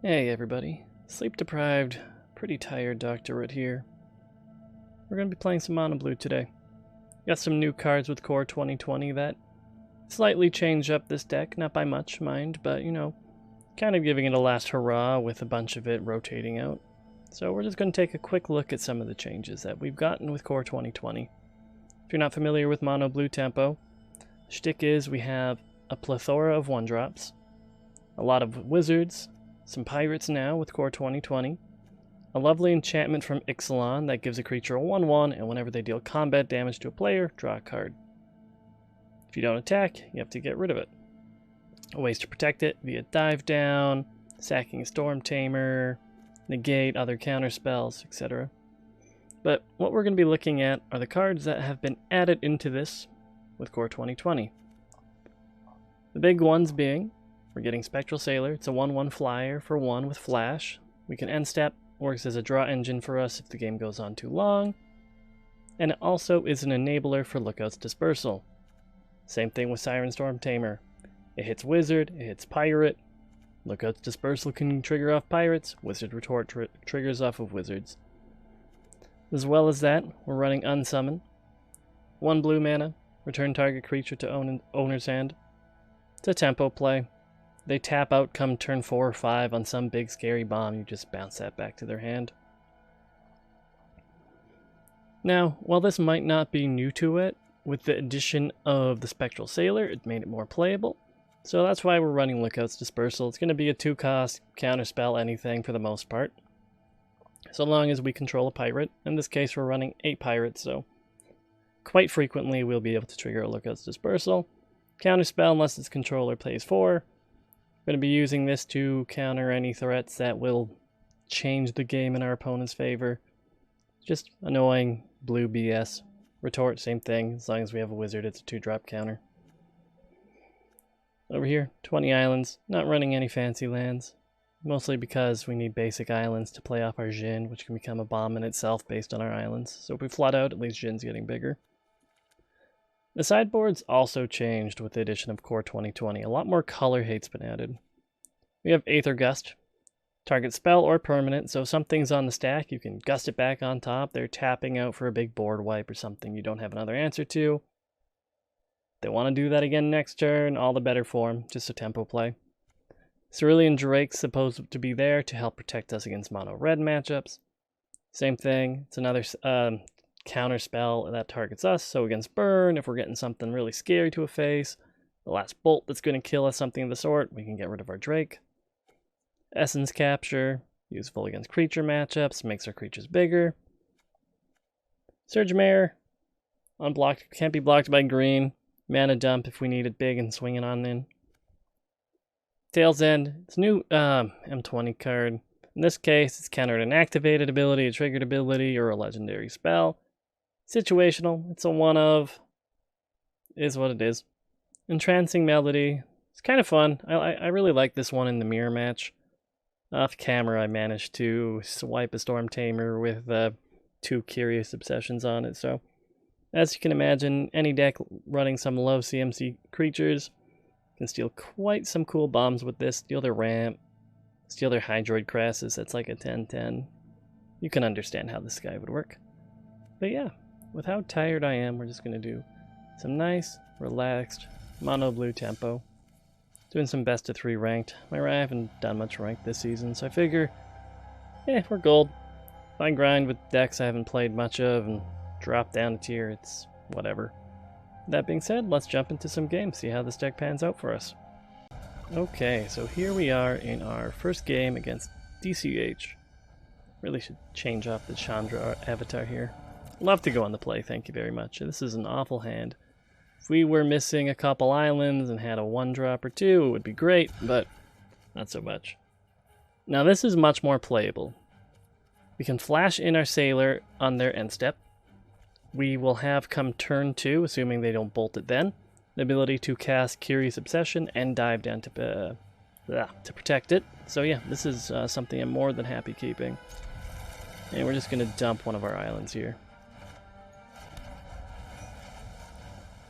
Hey everybody, sleep deprived, pretty tired Dr. Root here. We're going to be playing some Mono Blue today. Got some new cards with Core 2020 that slightly change up this deck, not by much, mind, but you know, kind of giving it a last hurrah with a bunch of it rotating out. So we're just going to take a quick look at some of the changes that we've gotten with Core 2020. If you're not familiar with Mono Blue tempo, the shtick is we have a plethora of 1-drops, a lot of wizards, some pirates now with Core 2020, a lovely enchantment from Ixalan that gives a creature a 1/1, and whenever they deal combat damage to a player, draw a card. If you don't attack, you have to get rid of it. Ways to protect it via dive down, sacking a Storm Tamer, negate other counter spells, etc. But what we're going to be looking at are the cards that have been added into this with Core 2020. The big ones being, we're getting Spectral Sailor. It's a 1/1 flyer for 1 with flash. We can end step, works as a draw engine for us if the game goes on too long. And it also is an enabler for Lookout's Dispersal. Same thing with Siren Storm Tamer. It hits Wizard, it hits Pirate. Lookout's Dispersal can trigger off Pirates. Wizard Retort triggers off of Wizards. As well as that, we're running Unsummon. 1 blue mana, return target creature to owner's hand. It's a tempo play. They tap out come turn 4 or 5 on some big scary bomb, you just bounce that back to their hand. Now, while this might not be new to it, with the addition of the Spectral Sailor, it made it more playable. So that's why we're running Lookout's Dispersal. It's going to be a 2-cost, counterspell anything for the most part. So long as we control a pirate. In this case, we're running 8 pirates, so quite frequently we'll be able to trigger a Lookout's Dispersal. Counterspell unless its controller plays 4. Going to be using this to counter any threats that will change the game in our opponent's favor. Just annoying blue BS. Retort, same thing. As long as we have a wizard, it's a 2-drop counter. Over here, 20 islands. Not running any fancy lands. Mostly because we need basic islands to play off our Jhin, which can become a bomb in itself based on our islands. So if we flood out, at least Jhin's getting bigger. The sideboard's also changed with the addition of Core 2020. A lot more color hate's been added. We have Aether Gust. Target spell or permanent, so if something's on the stack, you can gust it back on top. They're tapping out for a big board wipe or something you don't have another answer to. They want to do that again next turn, all the better for them, just a tempo play. Cerulean Drake's supposed to be there to help protect us against mono red matchups. Same thing, it's another counter spell that targets us, so against burn, if we're getting something really scary to a face, the last bolt that's going to kill us, something of the sort, we can get rid of our Drake. Essence Capture, useful against creature matchups, makes our creatures bigger. Surge Mare, unblocked, can't be blocked by green. Mana dump if we need it big and swing it on in. Tail's End, it's a new M20 card. In this case, it's countered an activated ability, a triggered ability, or a legendary spell. Situational, it's a 1-of, is what it is. Entrancing Melody, it's kind of fun. I really like this one in the mirror match. Off camera, I managed to swipe a Storm Tamer with 2 Curious Obsessions on it. So, as you can imagine, any deck running some low CMC creatures can steal quite some cool bombs with this. Steal their ramp, steal their Hydroid Crassus, that's like a 10/10. You can understand how this guy would work. But yeah, with how tired I am, we're just going to do some nice, relaxed, mono blue tempo. Doing some best of 3 ranked. I haven't done much ranked this season, so I figure, we're gold. If I grind with decks I haven't played much of and drop down a tier, it's whatever. That being said, let's jump into some games, see how this deck pans out for us. Okay, so here we are in our first game against DCH. Really should change up the Chandra avatar here. Love to go on the play, thank you very much. This is an awful hand. If we were missing a couple islands and had a 1-drop or 2, it would be great, but not so much. Now this is much more playable. We can flash in our Sailor on their end step. We will have come turn 2, assuming they don't bolt it then, the ability to cast Curious Obsession and dive down to protect it. So yeah, this is something I'm more than happy keeping. And we're just going to dump one of our islands here.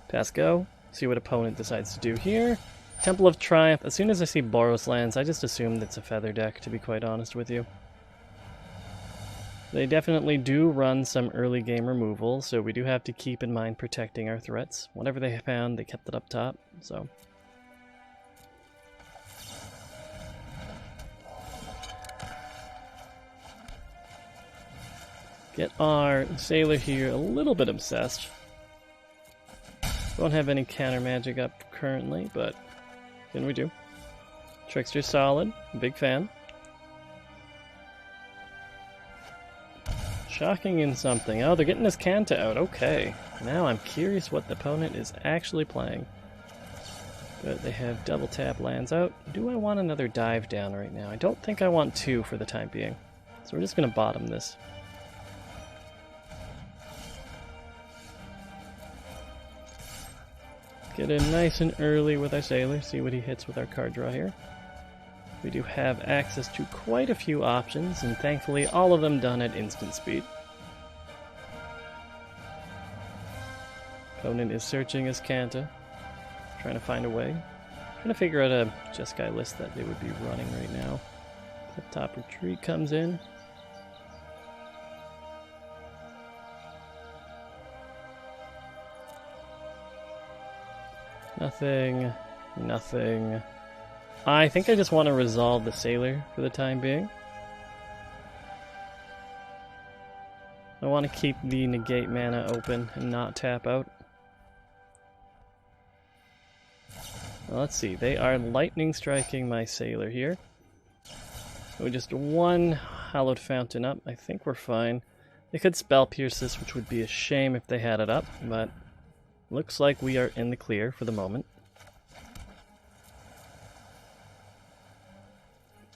Pass go. See what opponent decides to do here. Temple of Triumph, as soon as I see Boros lands, I just assume it's a feather deck, to be quite honest with you. They definitely do run some early game removal, so we do have to keep in mind protecting our threats. Whatever they found, they kept it up top, so... Get our Sailor here a little bit obsessed. Don't have any counter magic up currently, but can we do? Trickster's solid, big fan. Shocking in something. Oh, they're getting this Kanta out. Okay. Now I'm curious what the opponent is actually playing. But they have double tap lands out. Do I want another dive down right now? I don't think I want two for the time being. So we're just going to bottom this. Get in nice and early with our Sailor. See what he hits with our card draw here. We do have access to quite a few options, and thankfully all of them done at instant speed. Opponent is searching his Kanta, trying to find a way. Trying to figure out a Jeskai list that they would be running right now. Clip top retreat comes in. Nothing, nothing. I think I just want to resolve the Sailor for the time being. I want to keep the negate mana open and not tap out. Well, let's see, they are lightning striking my Sailor here. So just one Hallowed Fountain up, I think we're fine. They could Spell Pierce this, which would be a shame if they had it up, but looks like we are in the clear for the moment.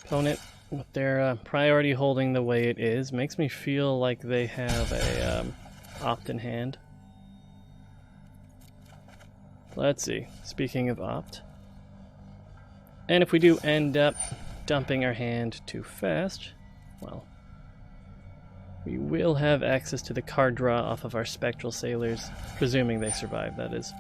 Opponent, with their priority holding the way it is, makes me feel like they have a opt in hand. Let's see, speaking of opt. And if we do end up dumping our hand too fast, well, we will have access to the card draw off of our Spectral Sailors, presuming they survive, that is.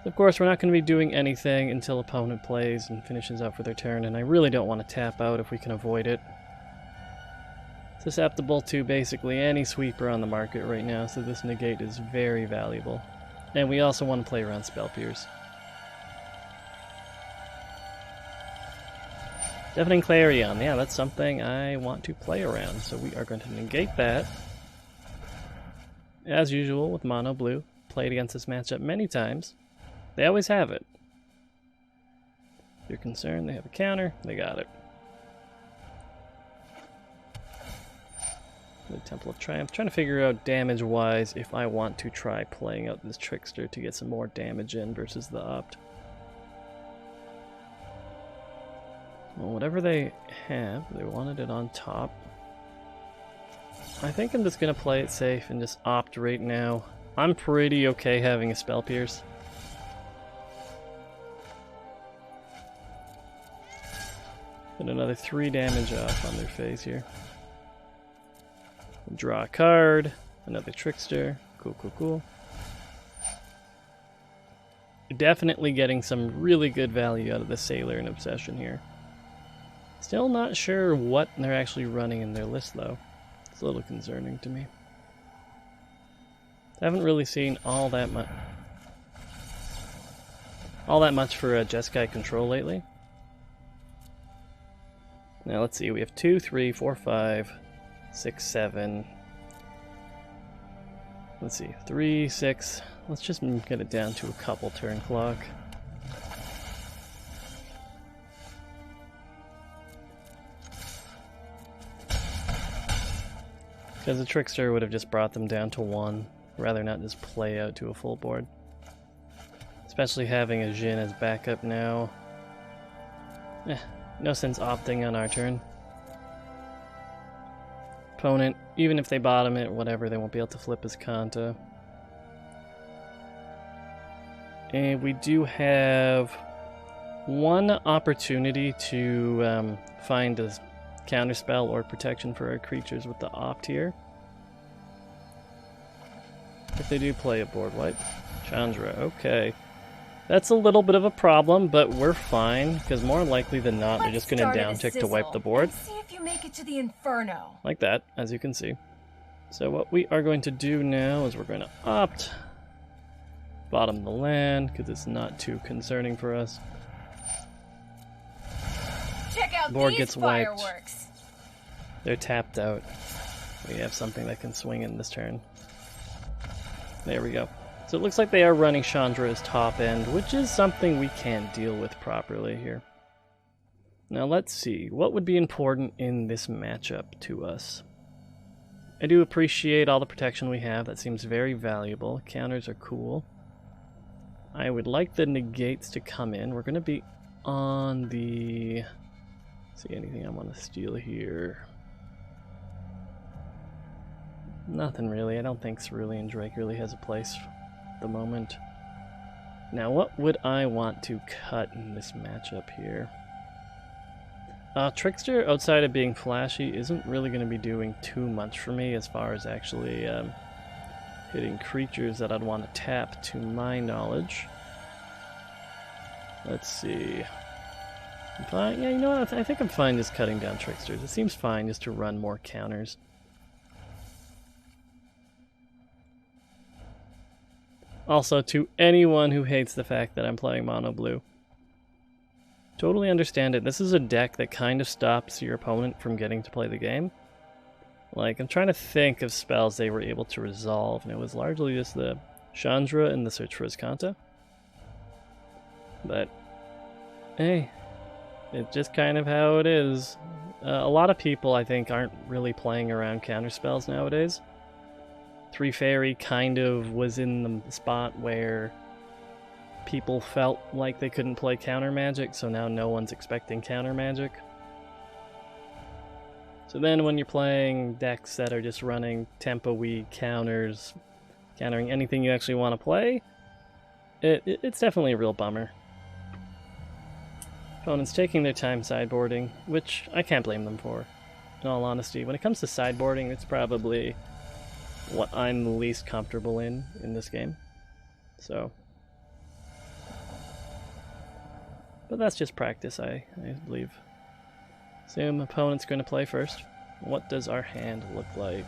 Of course, we're not going to be doing anything until opponent plays and finishes out for their turn, and I really don't want to tap out if we can avoid it. Susceptible to basically any sweeper on the market right now, so this negate is very valuable. And we also want to play around Spell Pierce. Deafening Clarion, yeah, that's something I want to play around, so we are going to negate that. As usual with mono blue, played against this matchup many times. They always have it. If you're concerned they have a counter, they got it. The Temple of Triumph, trying to figure out damage-wise if I want to try playing out this Trickster to get some more damage in versus the opt. Well, whatever they have, they wanted it on top. I think I'm just going to play it safe and just opt right now. I'm pretty okay having a Spell Pierce. Put another 3 damage off on their face here. Draw a card, another Trickster. Cool, cool, cool. Definitely getting some really good value out of the Sailor and Obsession here. Still not sure what they're actually running in their list, though. It's a little concerning to me. I haven't really seen all that much for Jeskai control lately. Now let's see, we have 2, 3, 4, 5, 6, 7. Let's see, 3, 6. Let's just get it down to a couple turn clock. Because the Trickster would have just brought them down to 1, rather not just play out to a full board. Especially having a Jhin as backup now. No sense opting on our turn. Opponent, even if they bottom it, whatever, they won't be able to flip his Kanta. And we do have one opportunity to find a counterspell or protection for our creatures with the opt here. If they do play a board wipe. Chandra, okay. That's a little bit of a problem, but we're fine, because more likely than not, they're just going to down tick to wipe the board. See if you make it to the inferno. Like that, as you can see. So what we are going to do now is we're going to opt bottom the land, because it's not too concerning for us. Check out Board these gets wiped. fireworks. They're tapped out. We have something that can swing in this turn. There we go. So it looks like they are running Chandra as top end, which is something we can't deal with properly here. Now let's see, what would be important in this matchup to us? I do appreciate all the protection we have, that seems very valuable. Counters are cool. I would like the negates to come in. We're going to be on the... see anything I want to steal here? Nothing really. I don't think Cerulean Drake really has a place at the moment. Now what would I want to cut in this matchup here? Trickster, outside of being flashy, isn't really going to be doing too much for me as far as actually hitting creatures that I'd want to tap, to my knowledge. Let's see. Yeah, you know what? I think I'm fine just cutting down Tricksters. It seems fine just to run more counters. Also, to anyone who hates the fact that I'm playing mono blue, totally understand it. This is a deck that kind of stops your opponent from getting to play the game. Like, I'm trying to think of spells they were able to resolve, and it was largely just the Chandra and the Search for Azcanta. But, hey, it's just kind of how it is. A lot of people, I think, aren't really playing around counter spells nowadays. 3 Fairy kind of was in the spot where people felt like they couldn't play counter magic, so now no one's expecting counter magic. So then when you're playing decks that are just running tempo-y counters, countering anything you actually want to play, it's definitely a real bummer. Opponents taking their time sideboarding, which I can't blame them for, in all honesty. When it comes to sideboarding, it's probably what I'm the least comfortable in this game. So, but that's just practice, I believe. Assume opponent's going to play first. What does our hand look like?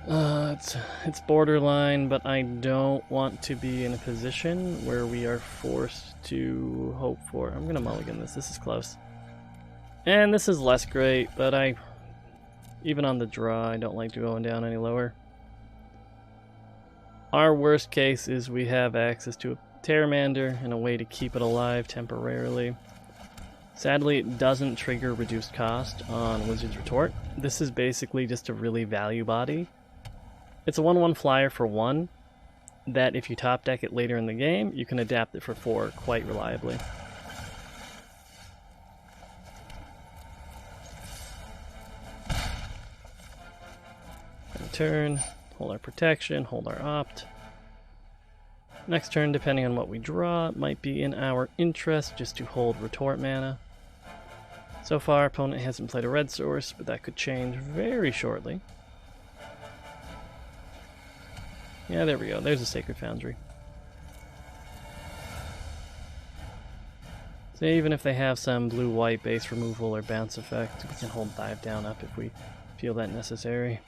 It's borderline, but I don't want to be in a position where we are forced to hope for. I'm going to mulligan this. This is close. And this is less great, but even on the draw, I don't like going down any lower. Our worst case is we have access to a Pteramander and a way to keep it alive temporarily. Sadly, it doesn't trigger reduced cost on Wizard's Retort. This is basically just a really value body. It's a 1/1 flyer for 1 that if you top deck it later in the game, you can adapt it for 4 quite reliably. Turn, hold our protection, hold our opt. Next turn, depending on what we draw, it might be in our interest just to hold retort mana. So far, opponent hasn't played a red source, but that could change very shortly. Yeah, there we go. There's a Sacred Foundry. So even if they have some blue-white base removal or bounce effect, we can hold Dive Down up if we feel that necessary.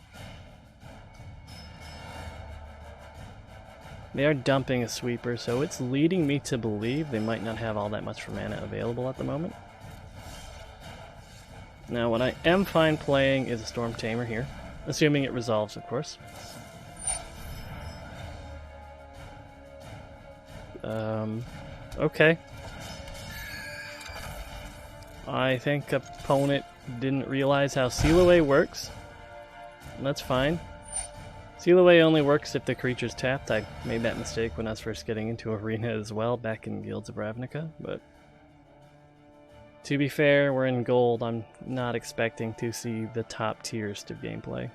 They are dumping a sweeper, so it's leading me to believe they might not have all that much for mana available at the moment. Now, what I am fine playing is a Storm Tamer here, assuming it resolves, of course. Okay. I think opponent didn't realize how Seal Away works. That's fine. Seal Away only works if the creature's tapped. I made that mistake when I was first getting into Arena as well, back in Guilds of Ravnica, but to be fair, we're in gold. I'm not expecting to see the top tiers of gameplay.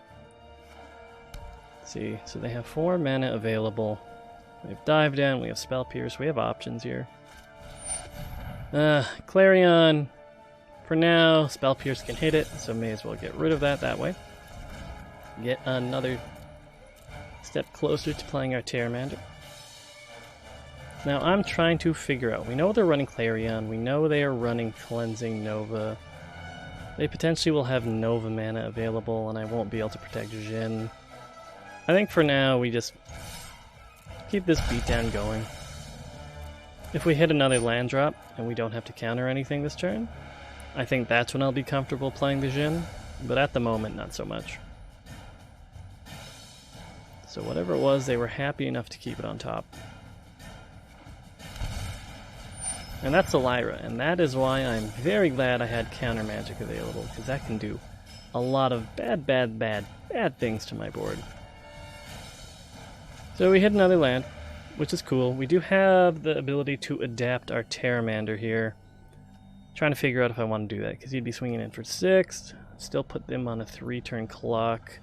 Let's see, so they have 4 mana available. We have Dive Down, we have Spell Pierce, we have options here. Clarion, for now, Spell Pierce can hit it, so may as well get rid of that way. Get another step closer to playing our Pteramander. Now I'm trying to figure out, we know they're running Clarion, we know they are running Cleansing Nova. They potentially will have Nova mana available and I won't be able to protect Jhin. I think for now we just keep this beatdown going. If we hit another land drop and we don't have to counter anything this turn, I think that's when I'll be comfortable playing the Jhin, but at the moment not so much. So whatever it was, they were happy enough to keep it on top. And that's a Lyra, and that is why I'm very glad I had counter magic available, because that can do a lot of bad things to my board. So we hit another land, which is cool. We do have the ability to adapt our Pteramander here. Trying to figure out if I want to do that, because he'd be swinging in for 6, still put them on a 3-turn clock,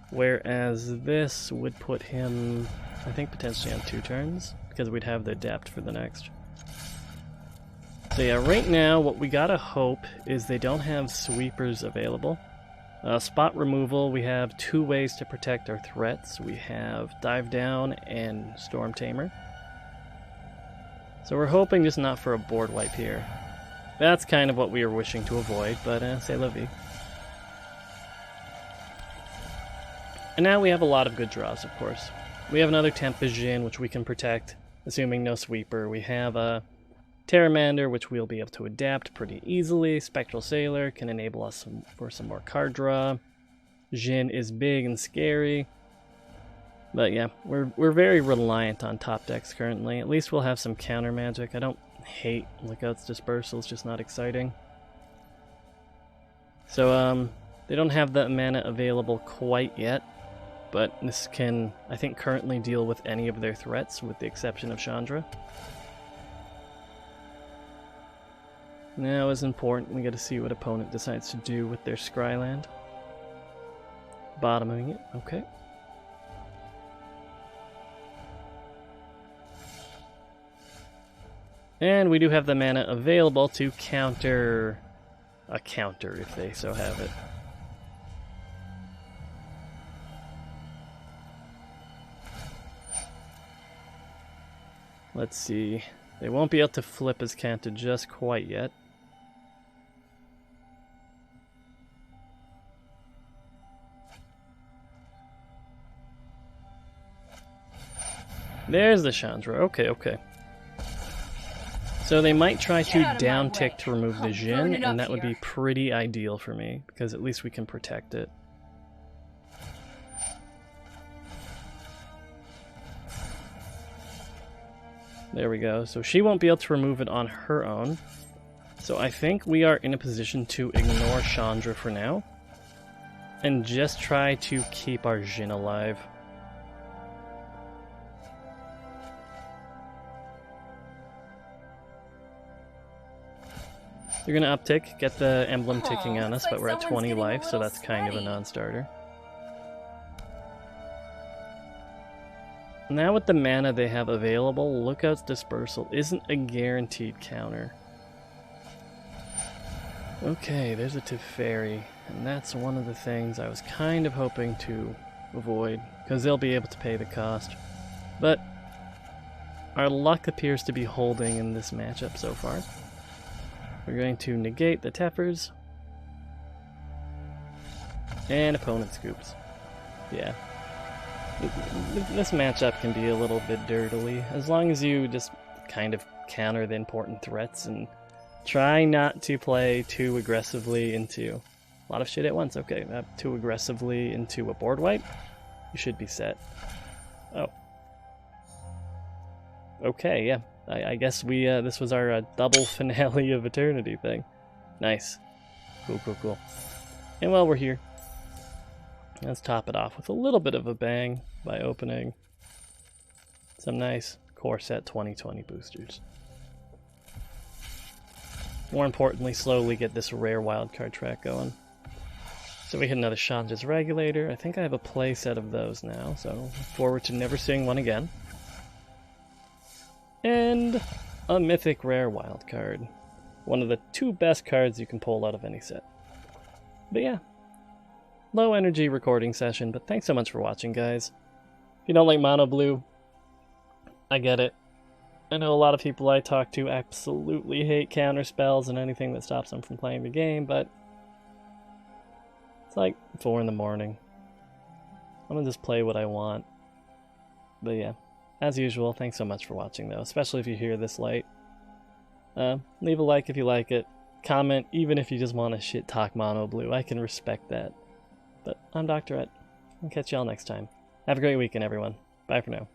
whereas this would put him, I think, potentially on 2 turns, because we'd have the adapt for the next. So yeah, right now what we gotta hope is they don't have sweepers available. Spot removal, we have 2 ways to protect our threats. We have Dive Down and Storm Tamer. So we're hoping just not for a board wipe here. That's kind of what we were wishing to avoid, but c'est la vie. And now we have a lot of good draws, of course. We have another Tempest Jhin, which we can protect, assuming no sweeper. We have a Pteramander, which we'll be able to adapt pretty easily. Spectral Sailor can enable us for some more card draw. Jhin is big and scary. But yeah, we're very reliant on top decks currently. At least we'll have some counter magic. I don't hate Lookout's Dispersal, it's just not exciting. So they don't have that mana available quite yet, but this can, I think, currently deal with any of their threats with the exception of Chandra. Now is important, we gotta see what opponent decides to do with their Scryland. Bottoming it, okay. And we do have the mana available to counter a counter if they so have it. Let's see. They won't be able to flip his counter just quite yet. There's the Chandra. Okay, okay. So they might try to down tick to remove the Jhin, and that would be pretty ideal for me, because at least we can protect it. There we go. So she won't be able to remove it on her own. So I think we are in a position to ignore Chandra for now, and just try to keep our Jhin alive. They're going to uptick, get the emblem ticking on us, but we're at 20 life, so that's kind of a non-starter. Now with the mana they have available, Lookout's Dispersal isn't a guaranteed counter. Okay, there's a Teferi, and that's one of the things I was kind of hoping to avoid, because they'll be able to pay the cost. But our luck appears to be holding in this matchup so far. We're going to negate the Tefers. And opponent scoops. Yeah. This matchup can be a little bit dirtily, as long as you just kind of counter the important threats and try not to play too aggressively into a lot of shit at once. Okay, too aggressively into a board wipe. You should be set. Oh. Okay, yeah. I guess we this was our double finale of Eternity thing. Nice. Cool, cool, cool. And while we're here, let's top it off with a little bit of a bang by opening some nice Core Set 2020 boosters. More importantly, slowly get this rare wildcard track going. So we hit another Chandra's Regulator. I think I have a play set of those now, so look forward to never seeing one again. And a mythic rare wildcard. One of the 2 best cards you can pull out of any set. But yeah, low energy recording session, but thanks so much for watching, guys. If you don't like mono blue, I get it. I know a lot of people I talk to absolutely hate counter spells and anything that stops them from playing the game, but it's like 4 in the morning. I'm gonna just play what I want. But yeah, as usual, thanks so much for watching though, especially if you're here this late. Leave a like if you like it. Comment even if you just want to shit talk Mono Blue. I can respect that. But I'm Dr. Ed. I'll catch y'all next time. Have a great weekend, everyone. Bye for now.